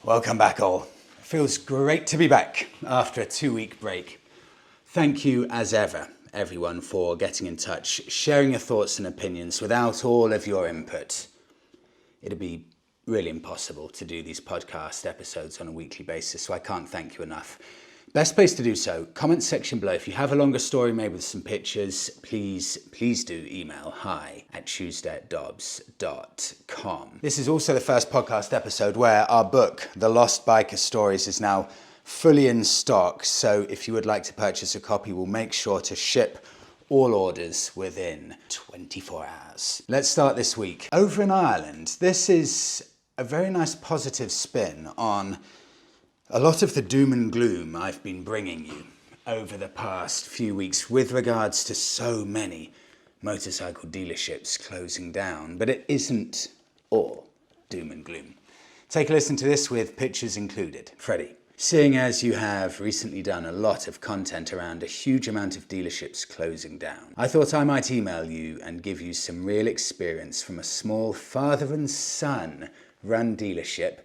Welcome back all. It feels great to be back after a 2-week break. Thank you as ever, everyone, for getting in touch, sharing your thoughts and opinions. Without all of your input, it'd be really impossible to do these podcast episodes on a weekly basis, so I can't thank you enough. Best place to do so, comment section below. If you have a longer story made with some pictures, please do email hi@tuesday@dobbs.com. This is also the first podcast episode where our book, The Lost Biker Stories, is now fully in stock. So if you would like to purchase a copy, we'll make sure to ship all orders within 24 hours. Let's start this week. Over in Ireland, this is a very nice positive spin on a lot of the doom and gloom I've been bringing you over the past few weeks with regards to so many motorcycle dealerships closing down. But it isn't all doom and gloom. Take a listen to this with pictures included. Freddie, seeing as you have recently done a lot of content around a huge amount of dealerships closing down, I thought I might email you and give you some real experience from a small father and son run dealership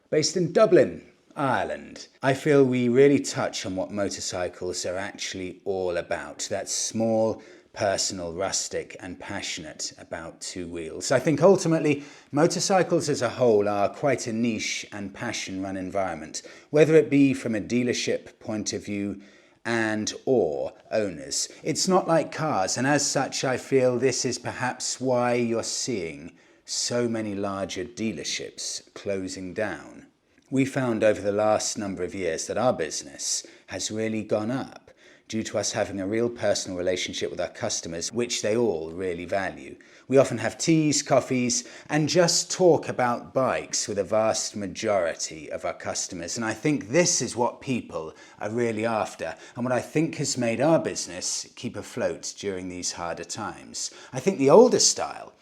based in Dublin, Ireland. I feel we really touch on what motorcycles are actually all about. That small, personal, rustic and passionate about two wheels. I think ultimately motorcycles as a whole are quite a niche and passion-run environment, whether it be from a dealership point of view and or owners. It's not like cars, and as such I feel this is perhaps why you're seeing so many larger dealerships closing down. We found over the last number of years that our business has really gone up due to us having a real personal relationship with our customers, which they all really value. We often have teas, coffees, and just talk about bikes with a vast majority of our customers. And I think this is what people are really after, and what I think has made our business keep afloat during these harder times. I think the older style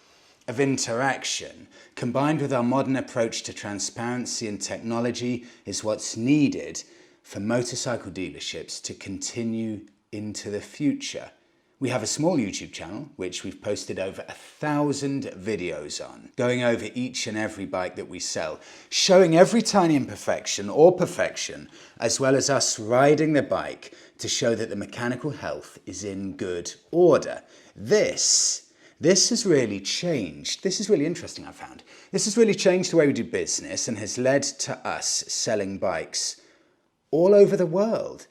of interaction, combined with our modern approach to transparency and technology, is what's needed for motorcycle dealerships to continue into the future. We have a small YouTube channel, which we've posted over 1,000 videos on, going over each and every bike that we sell, showing every tiny imperfection or perfection, as well as us riding the bike to show that the mechanical health is in good order. This has really changed. This is really interesting, I found. This has really changed the way we do business and has led to us selling bikes all over the world.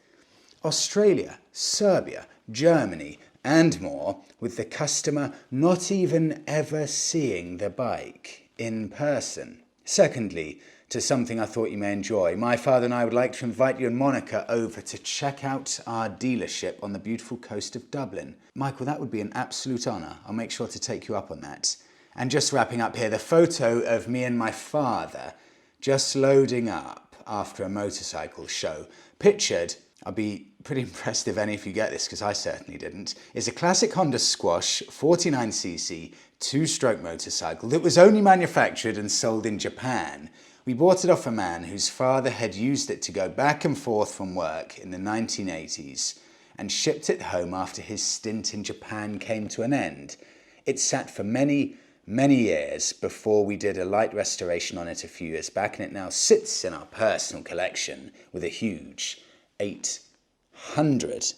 Australia, Serbia, Germany, and more, with the customer not even ever seeing the bike in person. Secondly, to something I thought you may enjoy, my father and I would like to invite you and Monica over to check out our dealership on the beautiful coast of Dublin. Michael, that would be an absolute honour. I'll make sure to take you up on that. And just wrapping up here, the photo of me and my father just loading up after a motorcycle show, pictured, I'll be pretty impressed if any of you get this because I certainly didn't, is a classic Honda Squash 49cc 2-stroke motorcycle that was only manufactured and sold in Japan. We bought it off a man whose father had used it to go back and forth from work in the 1980s and shipped it home after his stint in Japan came to an end. It sat for many years before we did a light restoration on it a few years back, and it now sits in our personal collection with a huge 800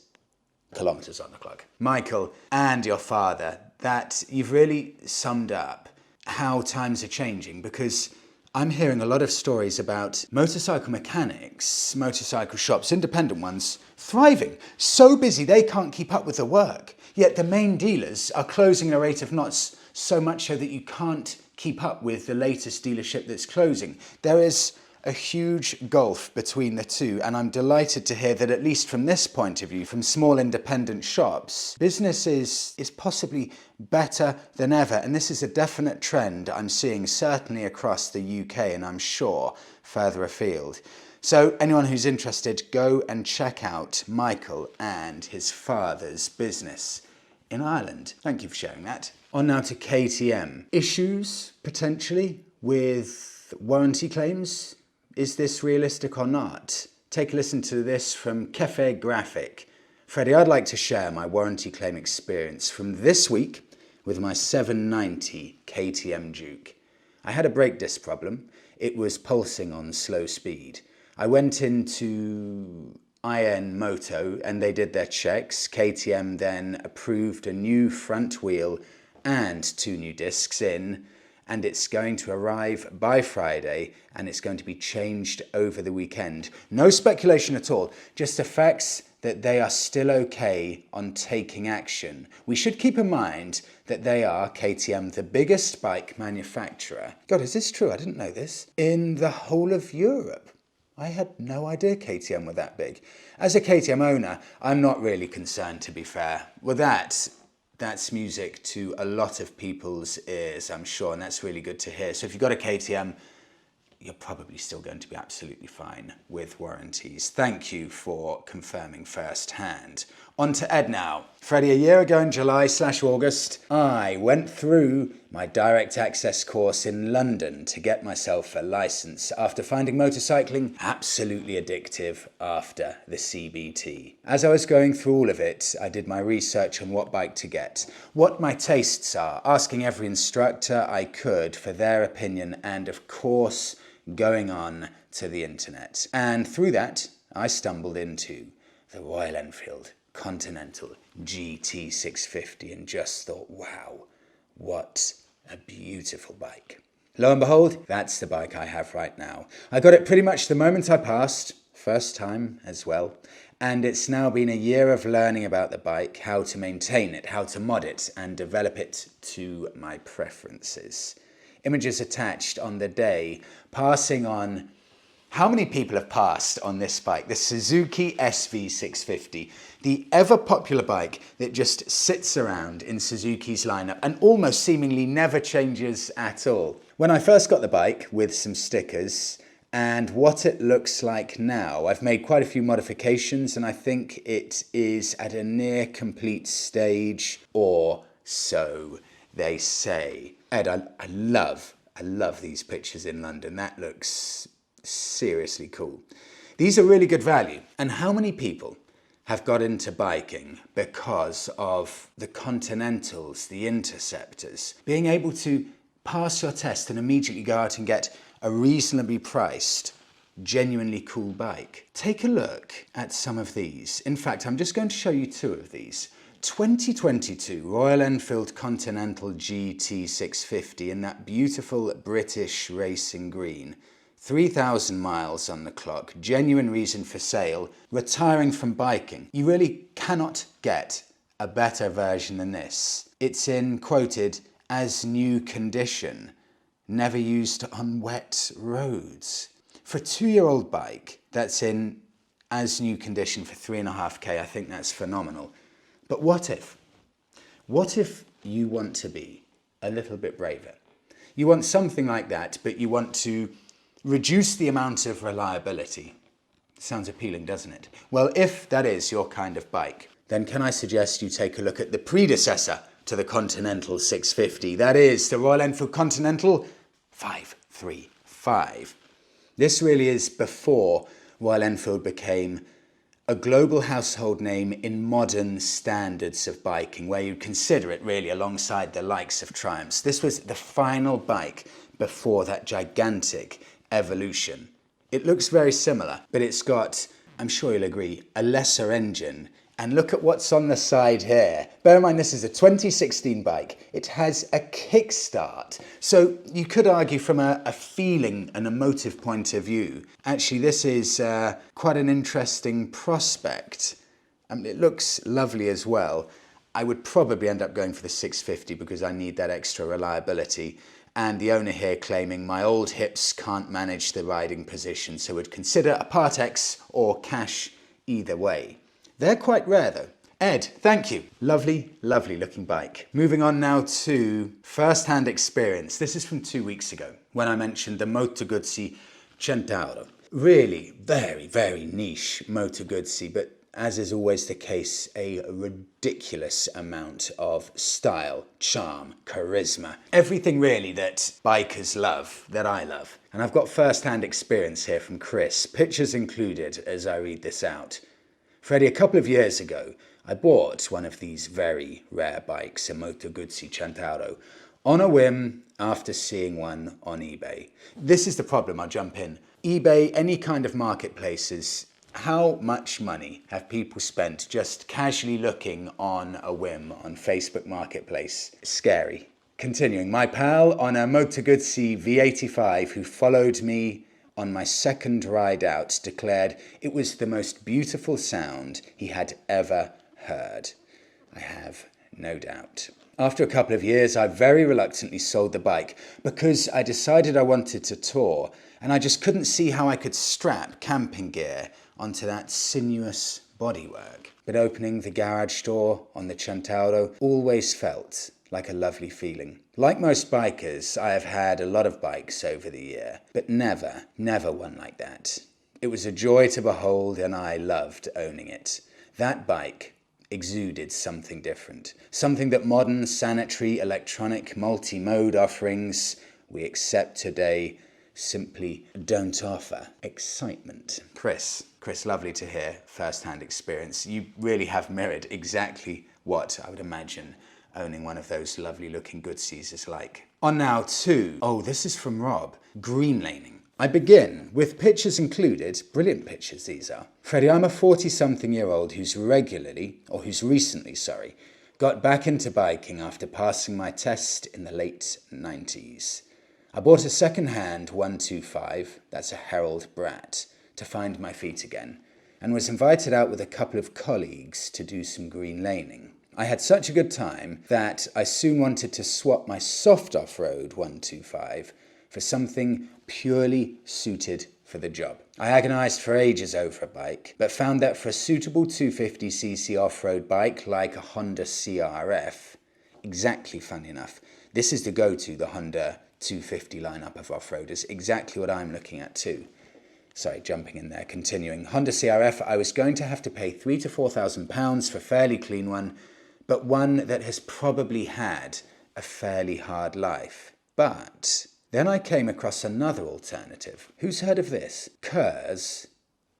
kilometers on the clock. Michael and your father, that you've really summed up how times are changing, because I'm hearing a lot of stories about motorcycle mechanics, motorcycle shops, independent ones, thriving, so busy they can't keep up with the work. Yet the main dealers are closing at a rate of knots, so much so that you can't keep up with the latest dealership that's closing. There is a huge gulf between the two, and I'm delighted to hear that at least from this point of view, from small independent shops, business is possibly better than ever, and this is a definite trend I'm seeing certainly across the UK and I'm sure further afield. So anyone who's interested, go and check out Michael and his father's business in Ireland. Thank you for sharing that. On now to KTM. Issues, potentially, with warranty claims. Is this realistic or not? Take a listen to this from Cafe Graphic. Freddie, I'd like to share my warranty claim experience from this week with my 790 KTM Duke. I had a brake disc problem. it was pulsing on slow speed. I went into IN Moto and they did their checks. KTM then approved a new front wheel and 2 new discs in, and it's going to arrive by Friday and it's going to be changed over the weekend. No speculation at all, just the facts that they are still okay on taking action. We should keep in mind that they are, KTM, the biggest bike manufacturer. God, is this true? I didn't know this. In the whole of Europe. I had no idea KTM were that big. As a KTM owner, I'm not really concerned, to be fair. Well, that's music to a lot of people's ears, I'm sure, and that's really good to hear. So if you've got a KTM, you're probably still going to be absolutely fine with warranties. Thank you for confirming firsthand. On to Ed now. Freddie, a year ago in July/August, I went through my direct access course in London to get myself a license after finding motorcycling absolutely addictive after the CBT. As I was going through all of it, I did my research on what bike to get, what my tastes are, asking every instructor I could for their opinion, and of course, going on to the internet. And through that, I stumbled into the Royal Enfield Continental GT650 and just thought, wow, what a beautiful bike. Lo and behold, that's the bike I have right now. I got it pretty much the moment I passed, first time as well, and it's now been a year of learning about the bike, how to maintain it, how to mod it, and develop it to my preferences. Images attached on the day, passing on. How many people have passed on this bike? The Suzuki SV650, the ever popular bike that just sits around in Suzuki's lineup and almost seemingly never changes at all. When I first got the bike with some stickers and what it looks like now, I've made quite a few modifications and I think it is at a near complete stage, or so they say. Ed, I love these pictures in London. That looks seriously cool. These are really good value. And how many people have got into biking because of the Continentals, the Interceptors, being able to pass your test and immediately go out and get a reasonably priced, genuinely cool bike? Take a look at some of these. In fact, I'm just going to show you 2 of these. 2022 Royal Enfield Continental GT650 in that beautiful British racing green. 3,000 miles on the clock, genuine reason for sale, retiring from biking. You really cannot get a better version than this. It's in, quoted, as new condition, never used on wet roads. For a 2-year-old bike that's in as new condition for 3.5K, I think that's phenomenal. But what if you want to be a little bit braver? You want something like that, but you want to reduce the amount of reliability. Sounds appealing, doesn't it? Well, if that is your kind of bike, then can I suggest you take a look at the predecessor to the Continental 650. That is the Royal Enfield Continental 535. This really is before Royal Enfield became a global household name in modern standards of biking, where you'd consider it really alongside the likes of Triumphs. This was the final bike before that gigantic evolution. It looks very similar, but it's got, I'm sure you'll agree, a lesser engine. And look at what's on the side here. Bear in mind, this is a 2016 bike. It has a kickstart. So you could argue from a feeling, an emotive point of view, actually this is quite an interesting prospect. It looks lovely as well. I would probably end up going for the 650 because I need that extra reliability. And the owner here claiming my old hips can't manage the riding position, so would consider a Part X or cash either way. They're quite rare though. Ed, thank you. Lovely, lovely looking bike. Moving on now to first-hand experience. This is from 2 weeks ago when I mentioned the Moto Guzzi Centauro. Really very, very niche Moto Guzzi, but as is always the case, a ridiculous amount of style, charm, charisma. Everything really that bikers love, that I love. And I've got first-hand experience here from Chris, pictures included as I read this out. Freddie, a couple of years ago, I bought one of these very rare bikes, a Moto Guzzi Centauro, on a whim after seeing one on eBay. This is the problem, I'll jump in. eBay, any kind of marketplaces, how much money have people spent just casually looking on a whim on Facebook Marketplace? Scary. Continuing, my pal on a Moto Guzzi V85 who followed me on my second ride out declared it was the most beautiful sound he had ever heard. I have no doubt. After a couple of years, I very reluctantly sold the bike because I decided I wanted to tour and I just couldn't see how I could strap camping gear onto that sinuous bodywork. But opening the garage door on the Centauro always felt like a lovely feeling. Like most bikers, I have had a lot of bikes over the year, but never one like that. It was a joy to behold and I loved owning it. That bike exuded something different, something that modern sanitary electronic multi-mode offerings we accept today simply don't offer. Excitement. Chris, lovely to hear first-hand experience. You really have mirrored exactly what I would imagine owning one of those lovely looking Guzzis is like. On now to, this is from Rob, green laning. I begin with pictures included, brilliant pictures these are. Freddie, I'm a 40-something-year-old who's recently, got back into biking after passing my test in the late 90s. I bought a second-hand 125, that's a Herald Brat, to find my feet again, and was invited out with a couple of colleagues to do some green laning. I had such a good time that I soon wanted to swap my soft off-road 125 for something purely suited for the job. I agonized for ages over a bike, but found that for a suitable 250cc off-road bike like a Honda CRF, exactly funny enough, this is the go-to, the Honda 250 lineup of off-roaders, exactly what I'm looking at too. Sorry, jumping in there, continuing. Honda CRF, I was going to have to pay £3,000 to £4,000 for a fairly clean one, but one that has probably had a fairly hard life. But then I came across another alternative. Who's heard of this? Kurz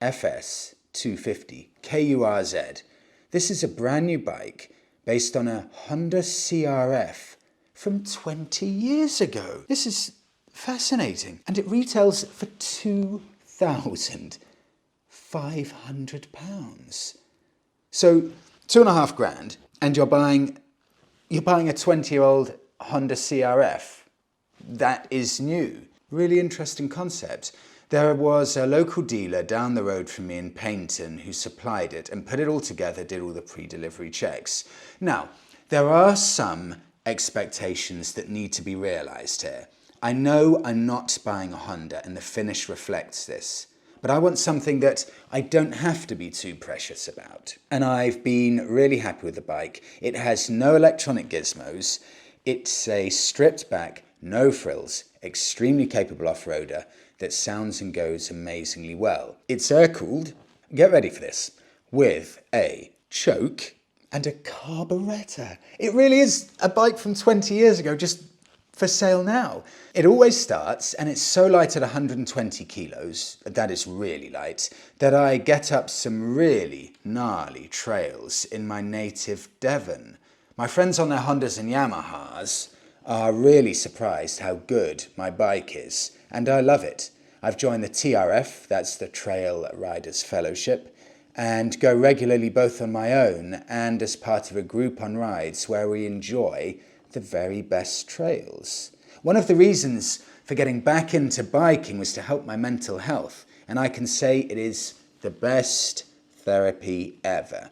FS 250, KURZ. This is a brand new bike based on a Honda CRF from 20 years ago. This is fascinating. And it retails for £2,500. So £2,500, and you're buying a 20-year-old Honda CRF that is new. Really interesting concept. There was a local dealer down the road from me in Paynton who supplied it and put it all together, did all the pre-delivery checks. Now, there are some expectations that need to be realised here. I know I'm not buying a Honda and the finish reflects this, but I want something that I don't have to be too precious about. And I've been really happy with the bike. It has no electronic gizmos. It's a stripped back, no frills, extremely capable off-roader that sounds and goes amazingly well. It's air-cooled, get ready for this, with a choke and a carburettor. It really is a bike from 20 years ago, just for sale now. It always starts, and it's so light at 120 kilos, that is really light, that I get up some really gnarly trails in my native Devon. My friends on their Hondas and Yamahas are really surprised how good my bike is, and I love it. I've joined the TRF, that's the Trail Riders Fellowship, and go regularly both on my own and as part of a group on rides where we enjoy the very best trails. One of the reasons for getting back into biking was to help my mental health, and I can say it is the best therapy ever.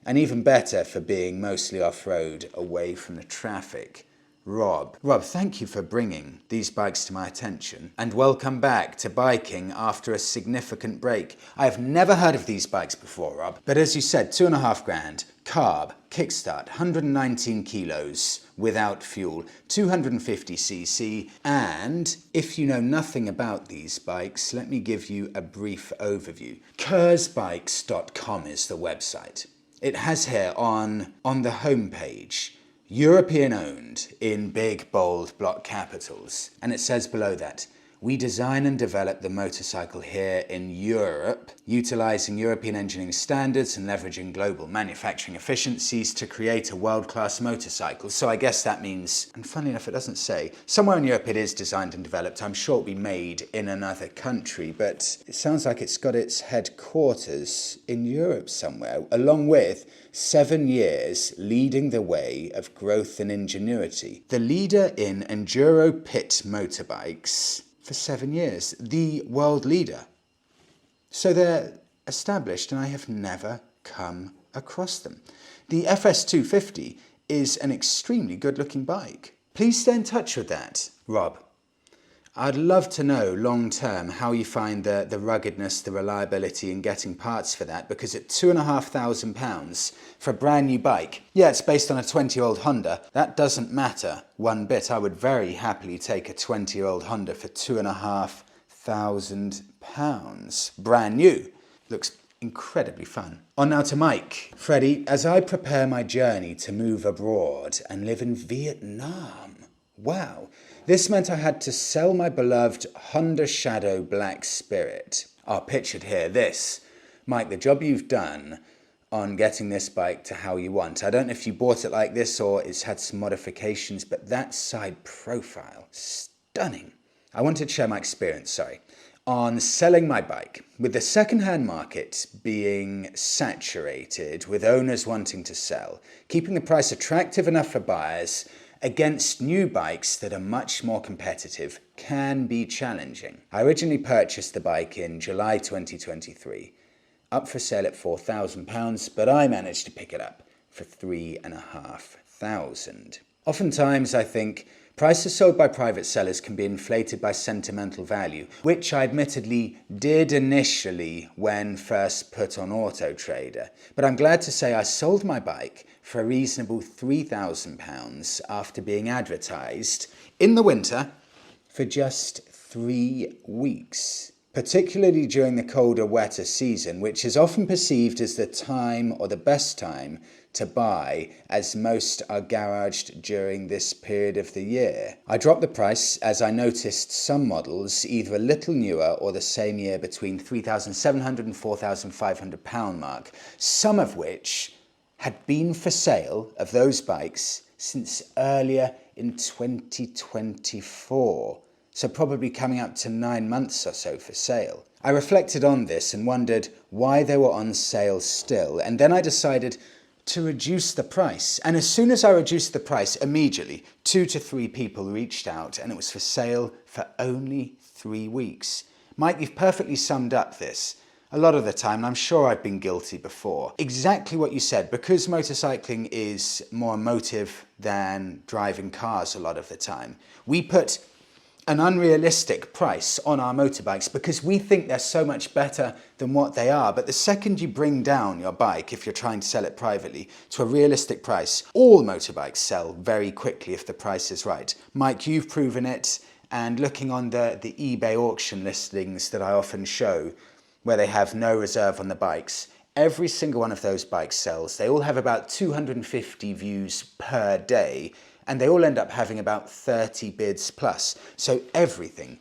And even better for being mostly off-road, away from the traffic. Rob, thank you for bringing these bikes to my attention, and welcome back to biking after a significant break. I have never heard of these bikes before, Rob, but as you said, £2,500, carb, kickstart, 119 kilos without fuel, 250cc, and if you know nothing about these bikes, let me give you a brief overview. Kurzbikes.com is the website. It has here on the homepage, European owned in big, bold block capitals. And it says below that, We design and develop the motorcycle here in Europe, utilizing European engineering standards and leveraging global manufacturing efficiencies to create a world-class motorcycle. So I guess that means, and funnily enough it doesn't say, somewhere in Europe it is designed and developed. I'm sure it'll be made in another country, but it sounds like it's got its headquarters in Europe somewhere, along with 7 years leading the way of growth and ingenuity. The leader in enduro pit motorbikes for 7 years, the world leader. So they're established and I have never come across them. The FS250 is an extremely good looking bike. Please stay in touch with that, Rob. I'd love to know long term how you find the ruggedness, the reliability in getting parts for that, because at £2,500 for a brand new bike, yeah, it's based on a 20-year-old Honda, that doesn't matter one bit. I would very happily take a 20-year-old Honda for £2,500. Brand new. Looks incredibly fun. On now to Mike. Freddie, as I prepare my journey to move abroad and live in Vietnam, wow. This meant I had to sell my beloved Honda Shadow Black Spirit. Pictured here, this. Mike, the job you've done on getting this bike to how you want. I don't know if you bought it like this or it's had some modifications, but that side profile, stunning. I wanted to share my experience, on selling my bike. With the second-hand market being saturated, with owners wanting to sell, keeping the price attractive enough for buyers against new bikes that are much more competitive can be challenging. I originally purchased the bike in July 2023, up for sale at £4,000, but I managed to pick it up for £3,500. Oftentimes I think prices sold by private sellers can be inflated by sentimental value, which I admittedly did initially when first put on Auto Trader. But I'm glad to say I sold my bike for a reasonable £3,000 after being advertised in the winter for just 3 weeks. Particularly during the colder, wetter season, which is often perceived as the time or the best time to buy, as most are garaged during this period of the year. I dropped the price as I noticed some models either a little newer or the same year between £3,700 and £4,500 mark, some of which had been for sale of those bikes since earlier in 2024. So probably coming up to 9 months or so for sale. I reflected on this and wondered why they were on sale still, and then I decided to reduce the price. And as soon as I reduced the price, immediately 2 to 3 people reached out and it was for sale for only 3 weeks. Mike, you've perfectly summed up this. A lot of the time, and I'm sure I've been guilty before. Exactly what you said, because motorcycling is more emotive than driving cars a lot of the time. We put an unrealistic price on our motorbikes because we think they're so much better than what they are. But the second you bring down your bike, if you're trying to sell it privately, to a realistic price, all motorbikes sell very quickly if the price is right. Mike, you've proven it, and looking on the eBay auction listings that I often show, where they have no reserve on the bikes, every single one of those bikes sells. They all have about 250 views per day, and they all end up having about 30 bids plus. So everything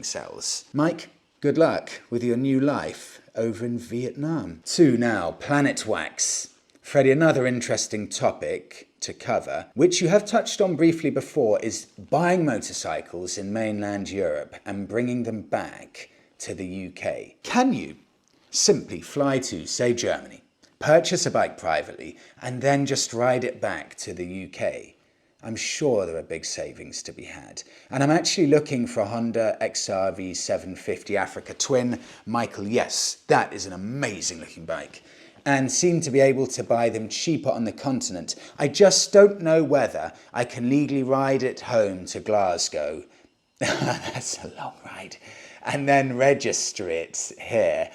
sells. Mike, good luck with your new life over in Vietnam. 2 now, Planet Wax. Freddie, another interesting topic to cover, which you have touched on briefly before, is buying motorcycles in mainland Europe and bringing them back to the UK. Can you simply fly to, say, Germany, purchase a bike privately, and then just ride it back to the UK? I'm sure there are big savings to be had. And I'm actually looking for a Honda XRV 750 Africa Twin. Michael, yes, that is an amazing looking bike, and seem to be able to buy them cheaper on the continent. I just don't know whether I can legally ride it home to Glasgow. That's a long ride. And then register it here.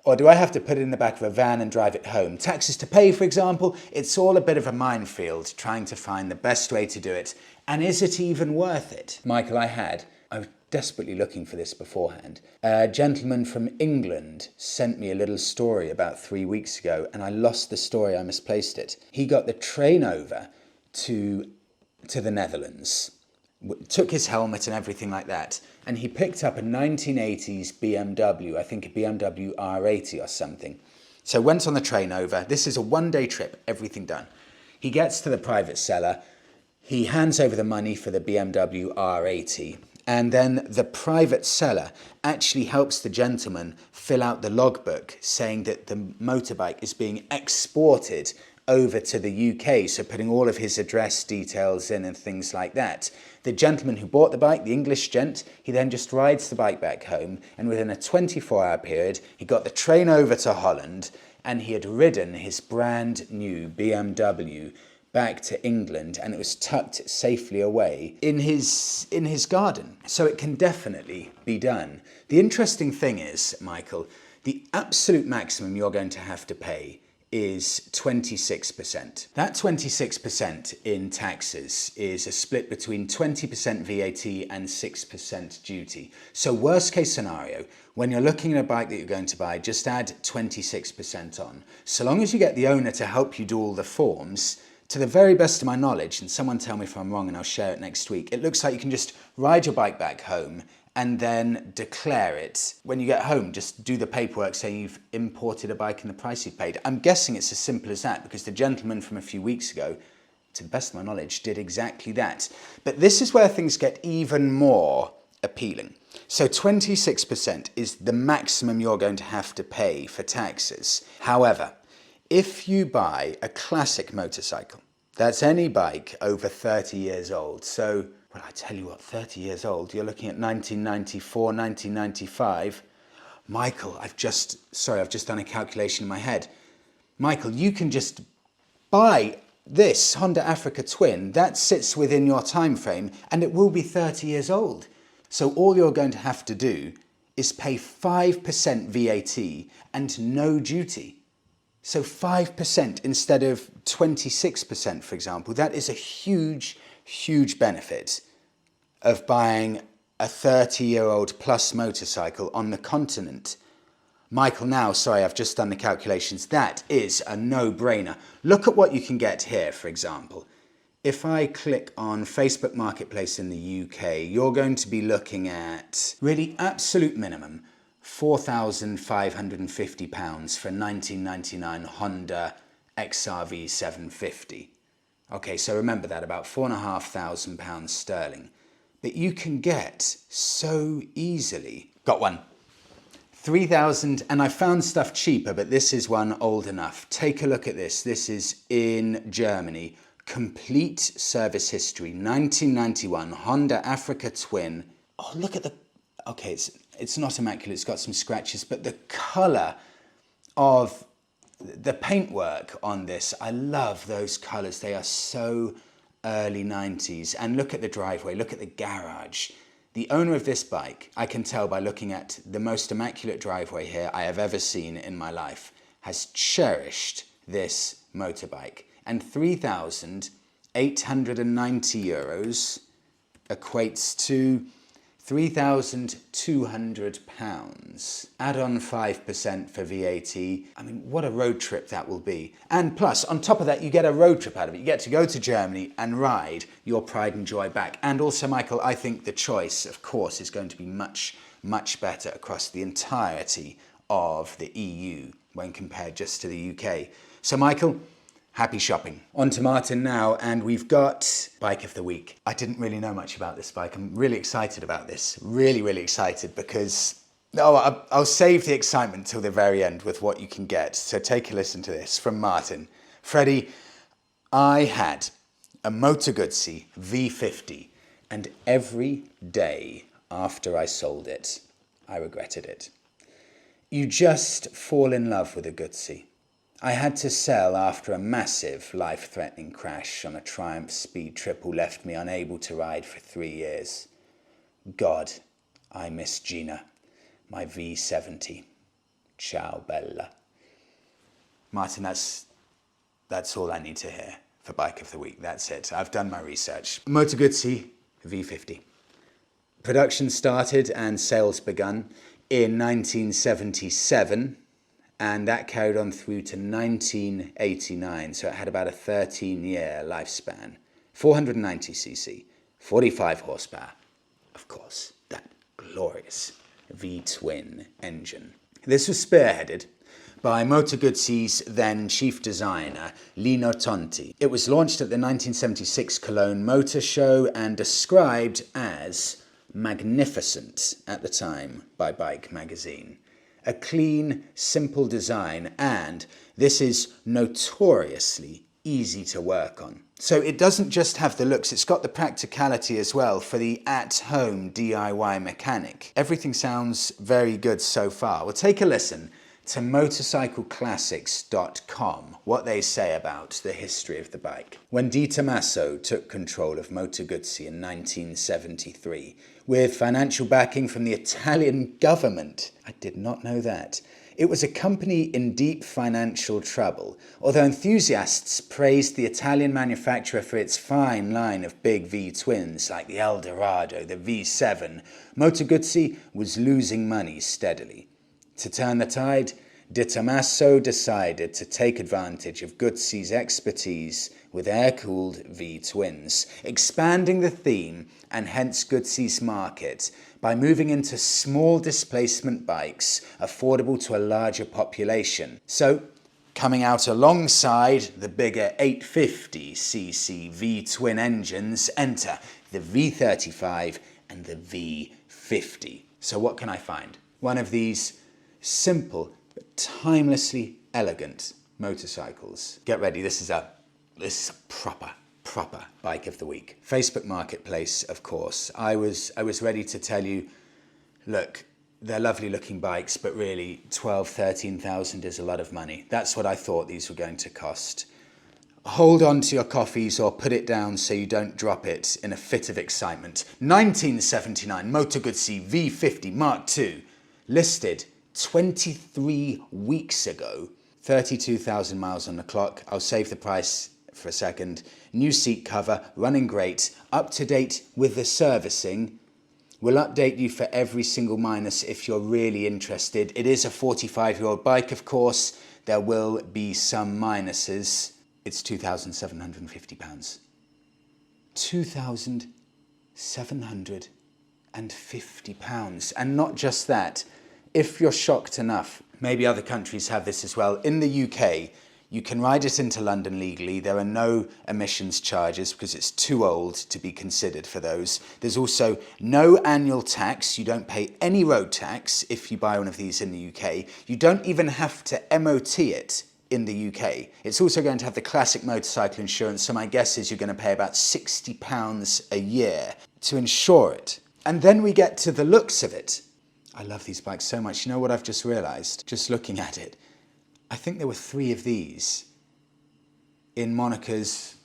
Or do I have to put it in the back of a van and drive it home? Taxes to pay, for example. It's all a bit of a minefield trying to find the best way to do it. And is it even worth it? Michael, I was desperately looking for this beforehand. A gentleman from England sent me a little story about 3 weeks ago, and I lost the story, I misplaced it. He got the train over to the Netherlands, took his helmet and everything like that, and he picked up a 1980s BMW, I think a BMW R80 or something. So went on the train over. This is a one-day trip, everything done. He gets to the private seller. He hands over the money for the BMW R80. And then the private seller actually helps the gentleman fill out the logbook saying that the motorbike is being exported over to the UK, so putting all of his address details in and things like that. The gentleman who bought the bike, the English gent, he then just rides the bike back home, and within a 24-hour period, he got the train over to Holland, and he had ridden his brand new BMW back to England, and it was tucked safely away in his garden. So it can definitely be done. The interesting thing is, Michael, the absolute maximum you're going to have to pay is 26%. That 26% in taxes is a split between 20% VAT and 6% duty. So worst case scenario, when you're looking at a bike that you're going to buy, just add 26% on. So long as you get the owner to help you do all the forms, to the very best of my knowledge, and someone tell me if I'm wrong and I'll share it next week, it looks like you can just ride your bike back home and then declare it. When you get home, just do the paperwork saying you've imported a bike and the price you've paid. I'm guessing it's as simple as that because the gentleman from a few weeks ago, to the best of my knowledge, did exactly that. But this is where things get even more appealing. So 26% is the maximum you're going to have to pay for taxes. However, if you buy a classic motorcycle, that's any bike over 30 years old. So, well, I tell you what, 30 years old, you're looking at 1994, 1995. Michael, I've just done a calculation in my head. Michael, you can just buy this Honda Africa Twin, that sits within your time frame, and it will be 30 years old. So all you're going to have to do is pay 5% VAT and no duty. So 5% instead of 26%, for example. That is a huge, huge benefit of buying a 30-year-old plus motorcycle on the continent. Michael, now, sorry, I've just done the calculations. That is a no-brainer. Look at what you can get here, for example. If I click on Facebook Marketplace in the UK, you're going to be looking at really absolute minimum £4,550 for a 1999 Honda XRV 750. Okay, so remember that, about £4,500 sterling. But you can get so easily. Got one. 3,000, and I found stuff cheaper, but this is one old enough. Take a look at this. This is in Germany. Complete service history, 1991 Honda Africa Twin. Oh, look at the, okay, it's not immaculate, it's got some scratches, but the colour of the paintwork on this, I love those colours. They are so early 90s. And look at the driveway, look at the garage. The owner of this bike, I can tell by looking at the most immaculate driveway here I have ever seen in my life, has cherished this motorbike. And €3,890 equates to £3,200. Add on 5% for VAT. I mean, what a road trip that will be. And plus, on top of that, you get a road trip out of it. You get to go to Germany and ride your pride and joy back. And also, Michael, I think the choice, of course, is going to be much, much better across the entirety of the EU when compared just to the UK. So, Michael, happy shopping. On to Martin now, and we've got Bike of the Week. I didn't really know much about this bike. I'm really excited about this. Really, really excited because, I'll save the excitement till the very end with what you can get. So take a listen to this from Martin. Freddie, I had a Moto Guzzi V50, and every day after I sold it, I regretted it. You just fall in love with a Guzzi. I had to sell after a massive life-threatening crash on a Triumph Speed Triple left me unable to ride for 3 years. God, I miss Gina, my V70. Ciao, Bella. Martin, that's all I need to hear for Bike of the Week. That's it. I've done my research. Moto Guzzi V50. Production started and sales begun in 1977. And that carried on through to 1989, so it had about a 13-year lifespan. 490cc, 45 horsepower. Of course, that glorious V-twin engine. This was spearheaded by Moto Guzzi's then chief designer, Lino Tonti. It was launched at the 1976 Cologne Motor Show and described as magnificent at the time by Bike magazine. A clean, simple design, and this is notoriously easy to work on. So it doesn't just have the looks, it's got the practicality as well for the at-home DIY mechanic. Everything sounds very good so far. Well, take a listen to motorcycleclassics.com, what they say about the history of the bike. When Di Tommaso took control of Moto Guzzi in 1973, with financial backing from the Italian government, I did not know that, it was a company in deep financial trouble. Although enthusiasts praised the Italian manufacturer for its fine line of big V-twins like the Eldorado, the V7, Moto Guzzi was losing money steadily. To turn the tide, Di Tommaso decided to take advantage of Guzzi's expertise with air-cooled V-twins, expanding the theme and hence Guzzi's market by moving into small displacement bikes affordable to a larger population. So, coming out alongside the bigger 850cc V-twin engines, enter the V35 and the V50. So what can I find? One of these simple but timelessly elegant motorcycles. Get ready, this is a proper bike of the week. Facebook Marketplace, of course. I was ready to tell you, look, they're lovely looking bikes, but really 13,000 is a lot of money. That's what I thought these were going to cost. Hold on to your coffees or put it down so you don't drop it in a fit of excitement. 1979 Moto Guzzi V50 Mark II, listed 23 weeks ago, 32,000 miles on the clock. I'll save the price for a second. New seat cover, running great, up to date with the servicing. We'll update you for every single minus if you're really interested. It is a 45-year-old bike, of course. There will be some minuses. It's £2,750. £2,750. And not just that. If you're shocked enough, maybe other countries have this as well. In the UK, you can ride it into London legally. There are no emissions charges because it's too old to be considered for those. There's also no annual tax. You don't pay any road tax if you buy one of these in the UK. You don't even have to MOT it in the UK. It's also going to have the classic motorcycle insurance, so my guess is you're going to pay about £60 a year to insure it. And then we get to the looks of it. I love these bikes so much. You know what I've just realised, just looking at it? I think there were 3 of these in Monica's,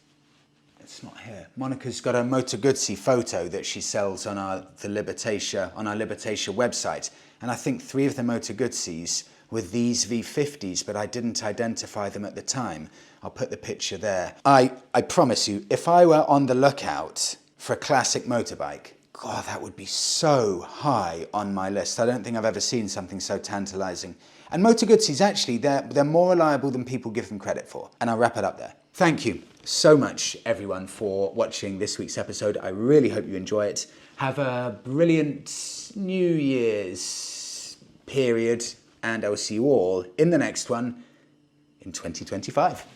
it's not here. Monica's got a Moto Guzzi photo that she sells on our Libertatia website. And I think 3 of the Moto Guzzis were these V50s, but I didn't identify them at the time. I'll put the picture there. I promise you, if I were on the lookout for a classic motorbike, God, that would be so high on my list. I don't think I've ever seen something so tantalising. And Moto Guzzis, actually, they're more reliable than people give them credit for. And I'll wrap it up there. Thank you so much, everyone, for watching this week's episode. I really hope you enjoy it. Have a brilliant New Year's period, and I will see you all in the next one in 2025.